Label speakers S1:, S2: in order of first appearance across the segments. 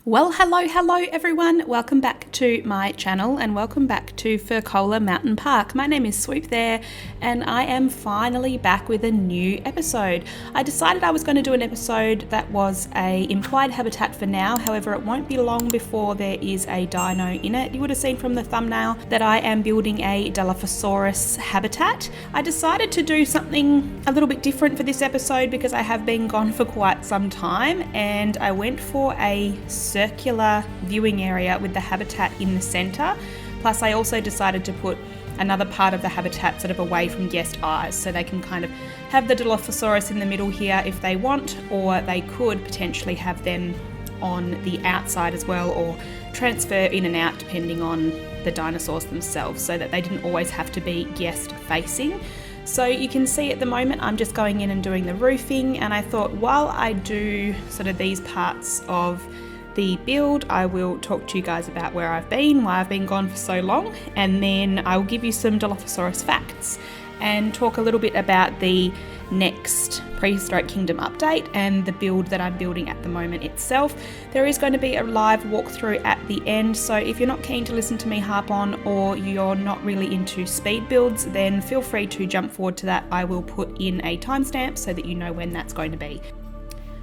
S1: Well, hello everyone. Welcome back to my channel and welcome back to Fercola Mountain Park. My name is Swoop there and I am finally back with a new episode. I decided I was going to do an episode that was a implied habitat for now. However, it won't be long before there is a dino in it. You would have seen from the thumbnail that I am building a Dilophosaurus habitat. I decided to do something a little bit different for this episode because I have been gone for quite some time, and I went for a circular viewing area with the habitat in the center. Plus I also decided to put another part of the habitat sort of away from guest eyes, so they can kind of have the Dilophosaurus in the middle here if they want, or they could potentially have them on the outside as well, or transfer in and out depending on the dinosaurs themselves, so that they didn't always have to be guest facing. So you can see at the moment I'm just going in and doing the roofing, and I thought while I do sort of these parts of the build, I will talk to you guys about where I've been, why I've been gone for so long, and then I will give you some Dilophosaurus facts and talk a little bit about the next Prehistoric Kingdom update and the build that I'm building at the moment itself. There is going to be a live walkthrough at the end, so if you're not keen to listen to me harp on, or you're not really into speed builds, then feel free to jump forward to that. I will put in a timestamp so that you know when that's going to be.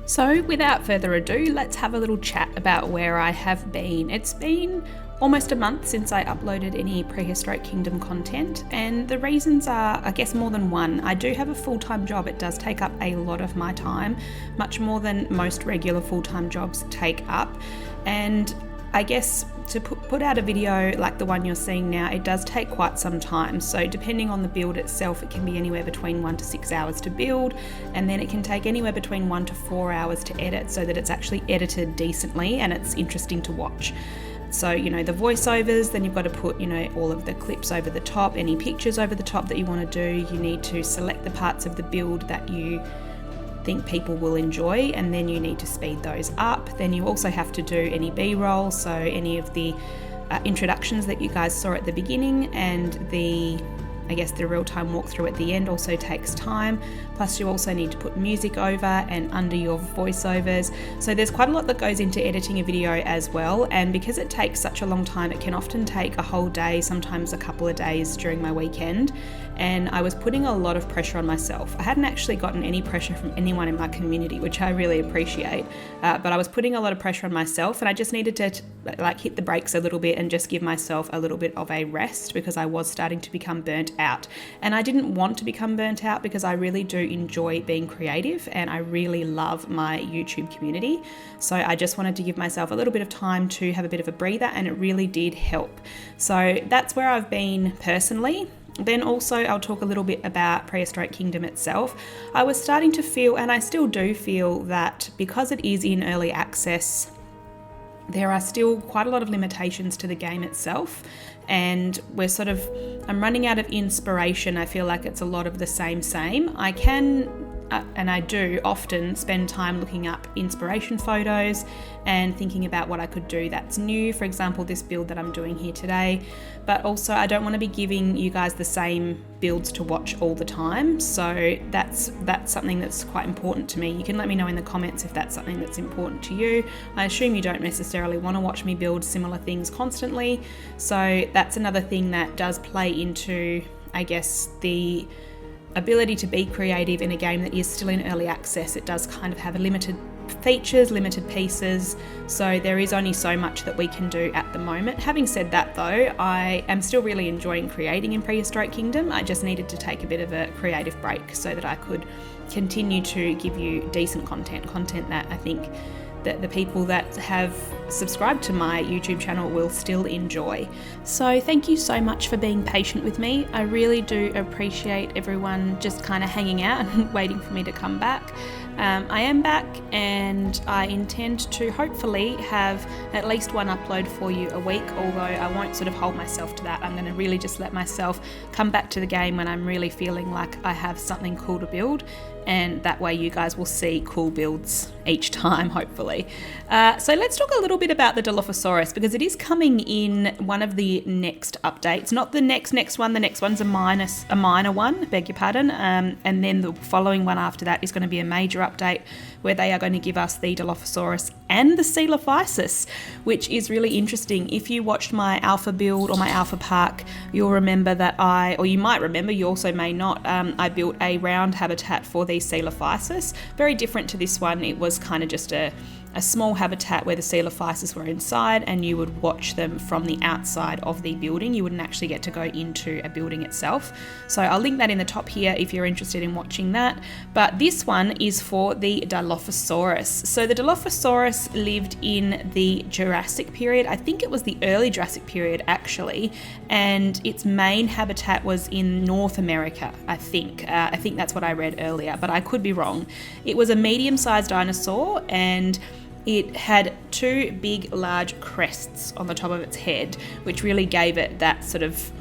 S1: So without further ado, let's have a little chat about where I have been. It's been almost a month since I uploaded any Prehistoric Kingdom content, and the reasons are, I guess, more than one. I do have a full-time job. It does take up a lot of my time, much more than most regular full-time jobs take up, and I guess to put out a video like the one you're seeing now, it does take quite some time. So depending on the build itself, it can be anywhere between 1 to 6 hours to build, and then it can take anywhere between 1 to 4 hours to edit, so that it's actually edited decently and it's interesting to watch. So, you know, the voiceovers, then you've got to put, you know, all of the clips over the top, any pictures over the top that you want to do. You need to select the parts of the build that you think people will enjoy, and then you need to speed those up. Then you also have to do any B-roll, so any of the introductions that you guys saw at the beginning, and the real-time walkthrough at the end also takes time. Plus you also need to put music over and under your voiceovers. So there's quite a lot that goes into editing a video as well, and because it takes such a long time, it can often take a whole day, sometimes a couple of days during my weekend, and I was putting a lot of pressure on myself. I hadn't actually gotten any pressure from anyone in my community, which I really appreciate, but I was putting a lot of pressure on myself, and I just needed to hit the brakes a little bit and just give myself a little bit of a rest, because I was starting to become burnt out. And I didn't want to become burnt out, because I really do enjoy being creative and I really love my YouTube community. So I just wanted to give myself a little bit of time to have a bit of a breather, and it really did help. So that's where I've been personally. Then also I'll talk a little bit about Prehistoric Kingdom itself. I was starting to feel, and I still do feel, that because it is in early access, there are still quite a lot of limitations to the game itself, and I'm running out of inspiration. I feel like it's a lot of the same. I can, and I do often spend time looking up inspiration photos and thinking about what I could do that's new. For example, this build that I'm doing here today, but also I don't want to be giving you guys the same builds to watch all the time. So that's something that's quite important to me. You can let me know in the comments if that's something that's important to you. I assume you don't necessarily want to watch me build similar things constantly. So that's another thing that does play into, I guess, the ability to be creative in a game that is still in early access. It does kind of have a limited features, limited pieces, so there is only so much that we can do at the moment. Having said that though, I am still really enjoying creating in Prehistoric Kingdom. I just needed to take a bit of a creative break so that I could continue to give you decent content that I think that the people that have subscribed to my YouTube channel will still enjoy. So thank you so much for being patient with me. I really do appreciate everyone just kind of hanging out and waiting for me to come back. I am back, and I intend to hopefully have at least one upload for you a week, although I won't sort of hold myself to that. I'm going to really just let myself come back to the game when I'm really feeling like I have something cool to build, and that way you guys will see cool builds each time, hopefully. So let's talk a little bit about the Dilophosaurus, because it is coming in one of the next updates. Not the next one, the next one's a minor one, beg your pardon, and then the following one after that is going to be a major update where they are going to give us the Dilophosaurus and the Dilophosaurus, which is really interesting. If you watched my alpha build or my alpha park, you'll remember that you might remember, you also may not, I built a round habitat for the Dilophosaurus. Very different to this one. It was kind of just a small habitat where the Dilophosaurus were inside, and you would watch them from the outside of the building. You wouldn't actually get to go into a building itself. So I'll link that in the top here if you're interested in watching that. But this one is for the Dilophosaurus. So the Dilophosaurus lived in the Jurassic period. I think it was the early Jurassic period actually, and its main habitat was in North America, I think. I think that's what I read earlier, but I could be wrong. It was a medium-sized dinosaur, and it had two big, large crests on the top of its head, which really gave it that sort of,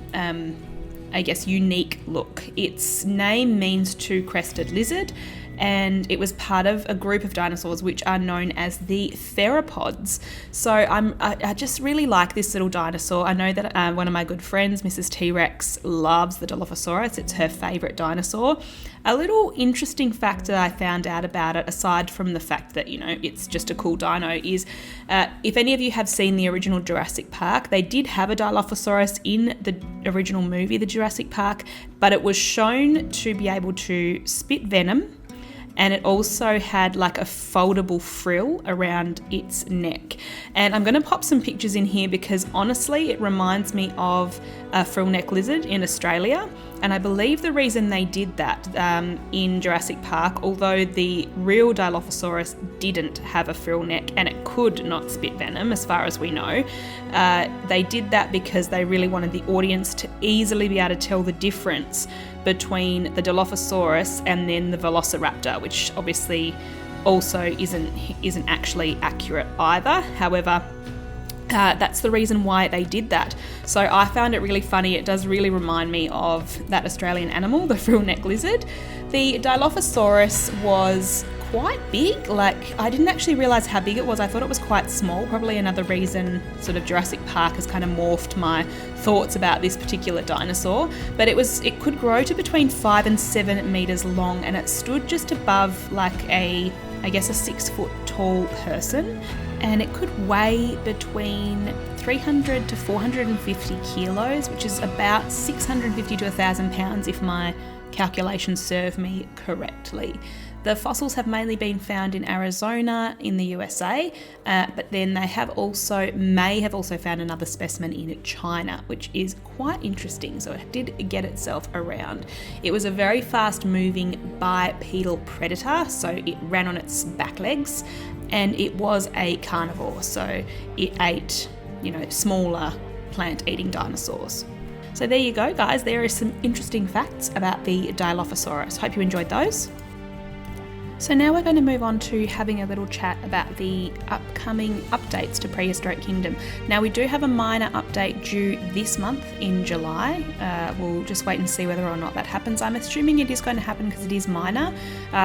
S1: unique look. Its name means two-crested lizard, and it was part of a group of dinosaurs which are known as the theropods. So I just really like this little dinosaur. I know that one of my good friends, Mrs. T-Rex, loves the Dilophosaurus. It's her favourite dinosaur. A little interesting fact that I found out about it, aside from the fact that, it's just a cool dino, is if any of you have seen the original Jurassic Park, they did have a Dilophosaurus in the original movie, the Jurassic Park, but it was shown to be able to spit venom, and it also had like a foldable frill around its neck. And I'm going to pop some pictures in here because honestly it reminds me of a frill neck lizard in Australia, and I believe the reason they did that in Jurassic Park, although the real Dilophosaurus didn't have a frill neck and it could not spit venom as far as we know, they did that because they really wanted the audience to easily be able to tell the difference between the Dilophosaurus and then the Velociraptor, which obviously also isn't actually accurate either. However, that's the reason why they did that. So I found it really funny. It does really remind me of that Australian animal, the frill neck lizard. The Dilophosaurus was quite big. Like, I didn't actually realise how big it was. I thought it was quite small. Probably another reason sort of Jurassic Park has kind of morphed my thoughts about this particular dinosaur. But it could grow to between 5 and 7 meters long, and it stood just above like a 6 foot tall person, and it could weigh between 300 to 450 kilos, which is about 650 to 1,000 pounds if my calculations serve me correctly. The fossils have mainly been found in Arizona in the USA, but then they may have also found another specimen in China, which is quite interesting. So it did get itself around. It was a very fast moving bipedal predator, so it ran on its back legs, and it was a carnivore, so it ate, smaller plant-eating dinosaurs. So there you go, guys. There are some interesting facts about the Dilophosaurus. Hope you enjoyed those. So now we're going to move on to having a little chat about the upcoming updates to Prehistoric Kingdom. Now we do have a minor update due this month in July. We'll just wait and see whether or not that happens. I'm assuming it is going to happen because it is minor.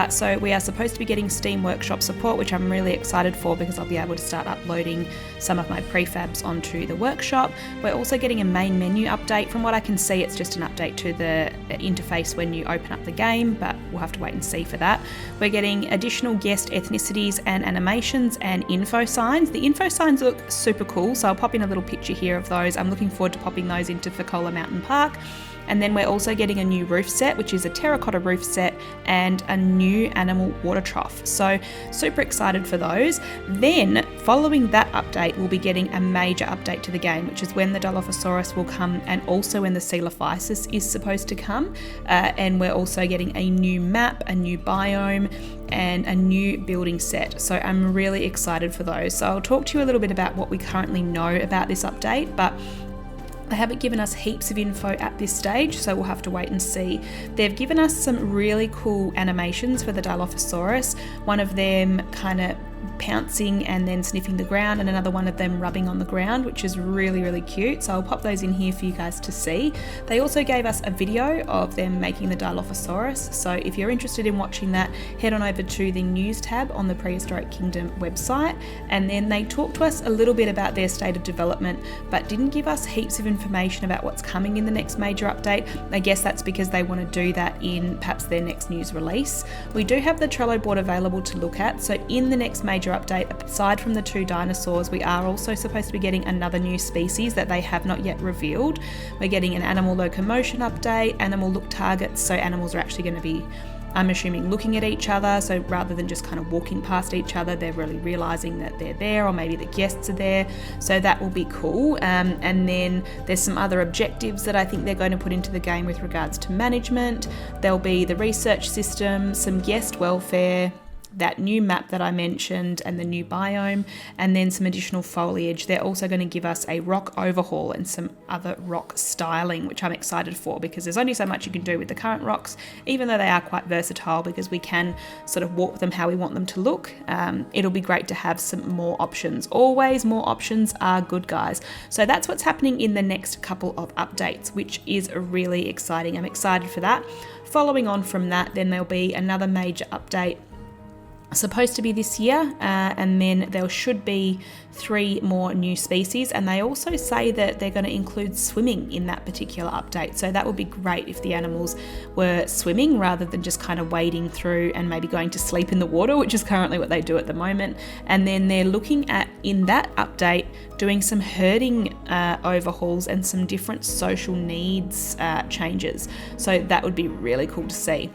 S1: So we are supposed to be getting Steam Workshop support, which I'm really excited for because I'll be able to start uploading some of my prefabs onto the workshop. We're also getting a main menu update. From what I can see, it's just an update to the interface when you open up the game, but we'll have to wait and see for that. We're getting additional guest ethnicities and animations and info signs. The info signs look super cool, so I'll pop in a little picture here of those. I'm looking forward to popping those into Fercola Mountain Park. And then we're also getting a new roof set, which is a terracotta roof set, and a new animal water trough. So super excited for those. Then following that update, we'll be getting a major update to the game, which is when the Dilophosaurus will come and also when the Dilophosaurus is supposed to come. And we're also getting a new map, a new biome, and a new building set. So I'm really excited for those. So I'll talk to you a little bit about what we currently know about this update, but They haven't given us heaps of info at this stage, so we'll have to wait and see. They've given us some really cool animations for the Dilophosaurus, one of them kind of pouncing and then sniffing the ground, and another one of them rubbing on the ground, which is really, really cute. So I'll pop those in here for you guys to see. They also gave us a video of them making the Dilophosaurus, so if you're interested in watching that, head on over to the news tab on the Prehistoric Kingdom website. And then they talked to us a little bit about their state of development, but didn't give us heaps of information about what's coming in the next major update. I guess that's because they want to do that in perhaps their next news release. We do have the Trello board available to look at, so in the next major update, aside from the 2 dinosaurs, we are also supposed to be getting another new species that they have not yet revealed. We're getting an animal locomotion update, animal look targets, so animals are actually going to be, I'm assuming, looking at each other, so rather than just kind of walking past each other, they're really realizing that they're there, or maybe the guests are there, so that will be cool. And then there's some other objectives that I think they're going to put into the game with regards to management. There'll be the research system, some guest welfare, that new map that I mentioned, and the new biome, and then some additional foliage. They're also going to give us a rock overhaul and some other rock styling, which I'm excited for, because there's only so much you can do with the current rocks, even though they are quite versatile because we can sort of warp them how we want them to look. It'll be great to have some more options. Always more options are good, guys. So that's what's happening in the next couple of updates, which is really exciting. I'm excited for that. Following on from that, then there'll be another major update supposed to be this year, and then there should be 3 more new species, and they also say that they're going to include swimming in that particular update. So that would be great if the animals were swimming rather than just kind of wading through and maybe going to sleep in the water, which is currently what they do at the moment. And then they're looking at, in that update, doing some herding overhauls and some different social needs changes. So that would be really cool to see.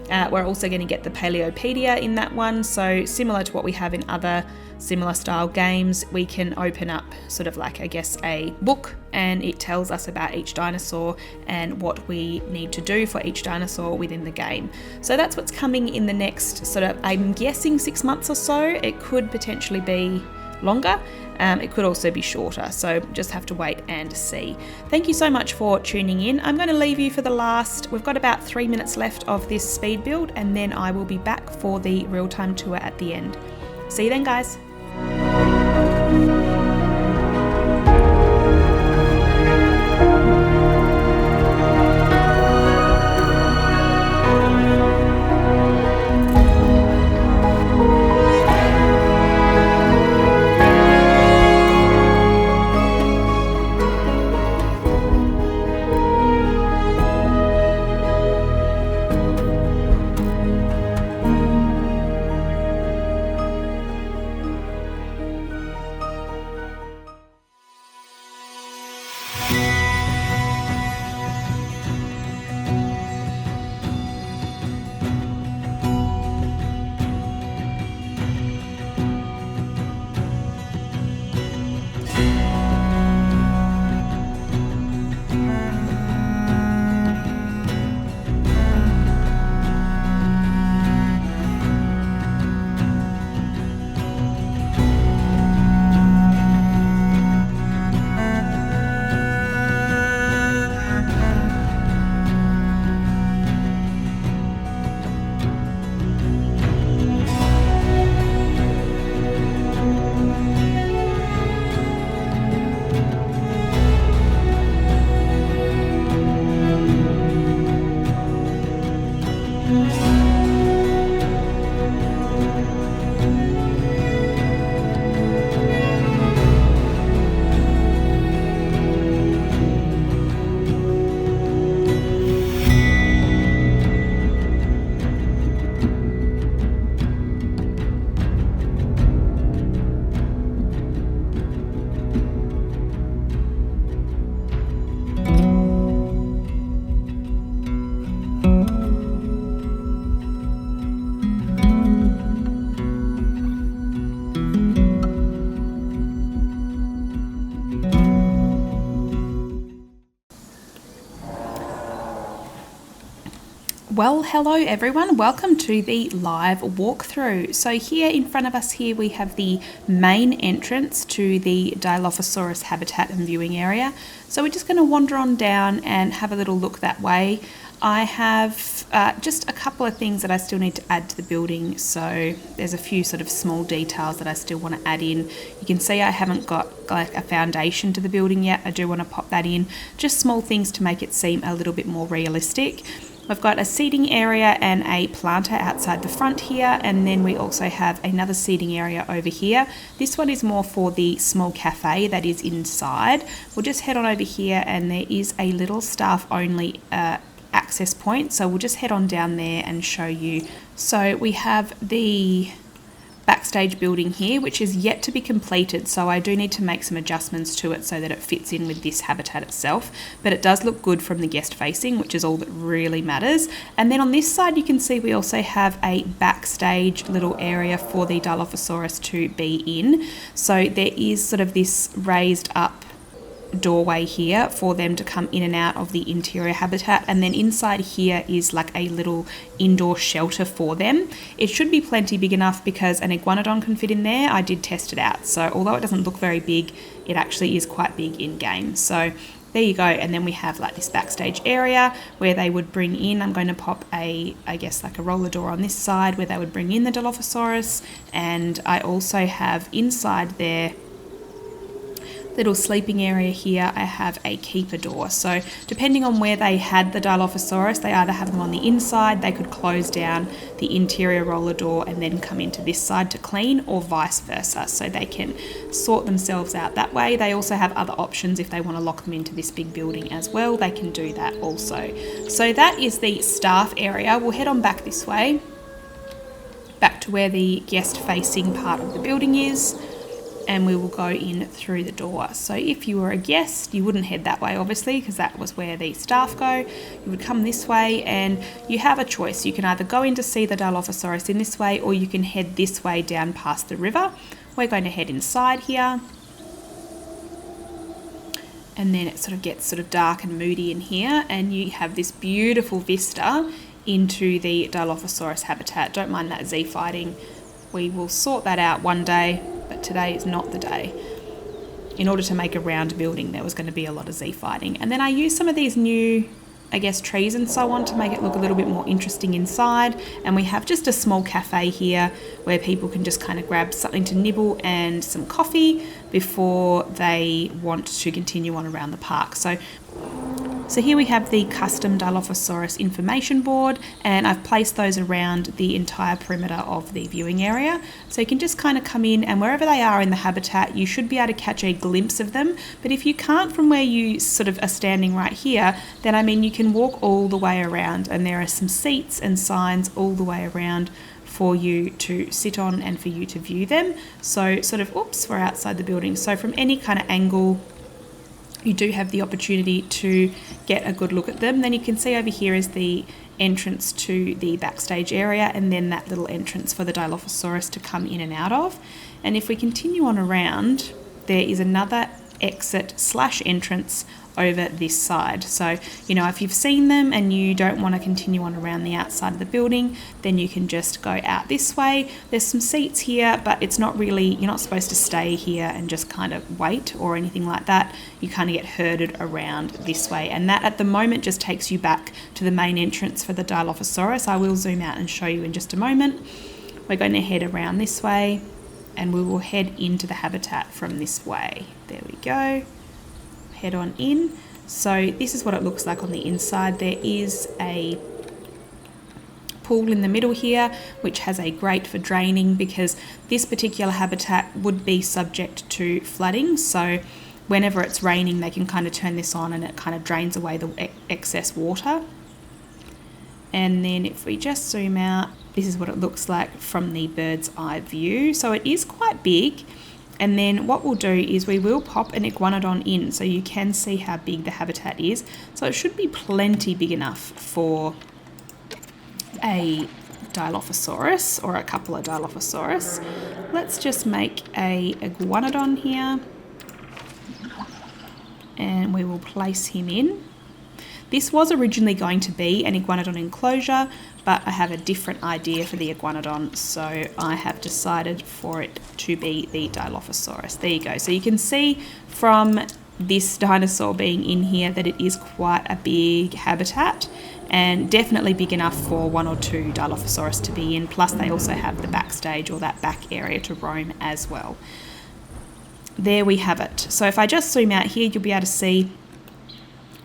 S1: We're also going to get the Paleopedia in that one, so similar to what we have in other similar style games, we can open up sort of like, I guess, a book, and it tells us about each dinosaur and what we need to do for each dinosaur within the game. So that's what's coming in the next sort of, I'm guessing, 6 months or so. It could potentially be longer. It could also be shorter, so just have to wait and see. Thank you so much for tuning in. I'm going to leave you for the last, we've got about 3 minutes left of this speed build, and then I will be back for the real-time tour at the end. See you then, guys. Well, hello everyone, welcome to the live walkthrough. So here in front of us here we have the main entrance to the Dilophosaurus habitat and viewing area. So we're just going to wander on down and have a little look that way. I have just a couple of things that I still need to add to the building. So there's a few sort of small details that I still want to add in. You can see I haven't got like a foundation to the building yet. I do want to pop that in. Just small things to make it seem a little bit more realistic. We've got a seating area and a planter outside the front here, and then we also have another seating area over here. This one is more for the small cafe that is inside. We'll just head on over here and there is a little staff only access point, so we'll just head on down there and show you. So we have the backstage building here, which is yet to be completed, so I do need to make some adjustments to it so that it fits in with this habitat itself, but it does look good from the guest facing, which is all that really matters. And then on this side you can see we also have a backstage little area for the Dilophosaurus to be in. So there is sort of this raised up doorway here for them to come in and out of the interior habitat, and then inside here is like a little indoor shelter for them. It should be plenty big enough because an iguanodon can fit in there. I did test it out, so although it doesn't look very big, it actually is quite big in game. So there you go. And then we have like this backstage area where they would bring in, I'm going to pop I guess like a roller door on this side where they would bring in the Dilophosaurus, and I also have inside there little sleeping area here, I have a keeper door. So depending on where they had the Dilophosaurus, they either have them on the inside, they could close down the interior roller door and then come into this side to clean, or vice versa. So they can sort themselves out that way. They also have other options if they want to lock them into this big building as well, they can do that also. So that is the staff area. We'll head on back this way, back to where the guest facing part of the building is, and we will go in through the door. So if you were a guest, you wouldn't head that way obviously, because that was where the staff go. You would come this way, and you have a choice. You can either go in to see the Dilophosaurus in this way, or you can head this way down past the river. We're going to head inside here, and then it sort of gets sort of dark and moody in here, and you have this beautiful vista into the Dilophosaurus habitat. Don't mind that Z fighting. We will sort that out one day, but today is not the day. In order to make a round building, there was going to be a lot of Z fighting. And then I used some of these new, I guess, trees and so on to make it look a little bit more interesting inside. And we have just a small cafe here where people can just kind of grab something to nibble and some coffee before they want to continue on around the park. So here we have the custom Dilophosaurus information board, and I've placed those around the entire perimeter of the viewing area. So you can just kind of come in, and wherever they are in the habitat, you should be able to catch a glimpse of them. But if you can't from where you sort of are standing right here, then I mean you can walk all the way around, and there are some seats and signs all the way around for you to sit on and for you to view them. So sort of, oops, we're outside the building. So from any kind of angle, you do have the opportunity to get a good look at them. Then you can see over here is the entrance to the backstage area, and then that little entrance for the Dilophosaurus to come in and out of. And if we continue on around, there is another exit / entrance over this side. So, you know, if you've seen them and you don't want to continue on around the outside of the building, then you can just go out this way. There's some seats here, but it's not really, you're not supposed to stay here and just kind of wait or anything like that. You kind of get herded around this way, and that at the moment just takes you back to the main entrance for the Dilophosaurus. I will zoom out and show you in just a moment. We're going to head around this way, and we will head into the habitat from this way. There we go. Head on in. So this is what it looks like on the inside. There is a pool in the middle here, which has a grate for draining, because this particular habitat would be subject to flooding. So whenever it's raining, they can kind of turn this on and it kind of drains away the excess water. And then if we just zoom out, this is what it looks like from the bird's eye view. So it is quite big. And then what we'll do is we will pop an iguanodon in so you can see how big the habitat is. So it should be plenty big enough for a Dilophosaurus or a couple of Dilophosaurus. Let's just make a iguanodon here, and we will place him in. This was originally going to be an iguanodon enclosure, but I have a different idea for the iguanodon, so I have decided for it to be the Dilophosaurus. There you go. So you can see from this dinosaur being in here that it is quite a big habitat, and definitely big enough for 1 or 2 Dilophosaurus to be in, plus they also have the backstage or that back area to roam as well. There we have it. So if I just zoom out here, you'll be able to see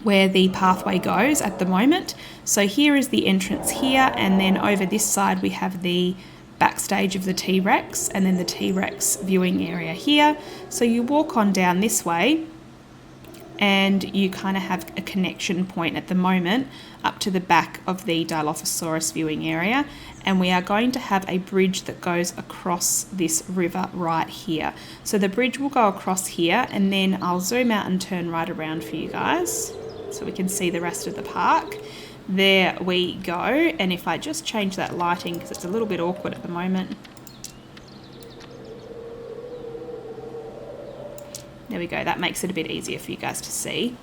S1: where the pathway goes at the moment. So here is the entrance here, and then over this side we have the backstage of the T-Rex, and then the T-Rex viewing area here. So you walk on down this way and you kind of have a connection point at the moment up to the back of the Dilophosaurus viewing area, and we are going to have a bridge that goes across this river right here. So the bridge will go across here, and then I'll zoom out and turn right around for you guys so we can see the rest of the park. There we go. And if I just change that lighting because it's a little bit awkward at the moment. There we go, that makes it a bit easier for you guys to see.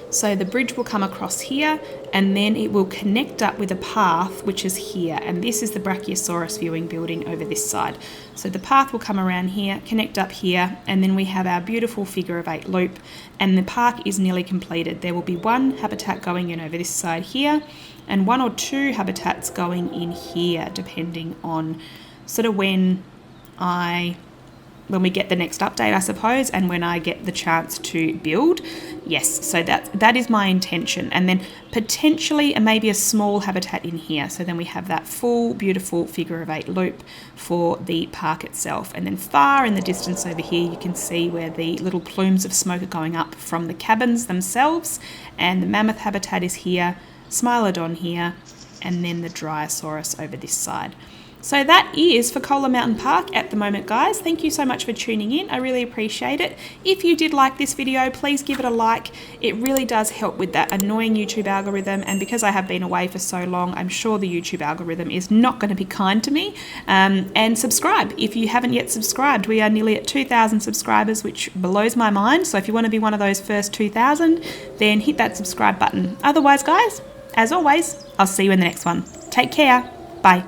S1: So the bridge will come across here, and then it will connect up with a path which is here, and this is the Brachiosaurus viewing building over this side. So the path will come around here, connect up here, and then we have our beautiful figure of 8 loop, and the park is nearly completed. There will be 1 habitat going in over this side here, and 1 or 2 habitats going in here, depending on sort of when we get the next update, I suppose, and when I get the chance to build. Yes, so that is my intention. And then potentially maybe a small habitat in here. So then we have that full beautiful figure of 8 loop for the park itself. And then far in the distance over here, you can see where the little plumes of smoke are going up from the cabins themselves. And the mammoth habitat is here, Smilodon here, and then the Dryosaurus over this side. So that is Fercola Mountain Park at the moment, guys. Thank you so much for tuning in. I really appreciate it. If you did like this video, please give it a like. It really does help with that annoying YouTube algorithm. And because I have been away for so long, I'm sure the YouTube algorithm is not going to be kind to me. And subscribe if you haven't yet subscribed. We are nearly at 2,000 subscribers, which blows my mind. So if you want to be one of those first 2,000, then hit that subscribe button. Otherwise, guys, as always, I'll see you in the next one. Take care. Bye.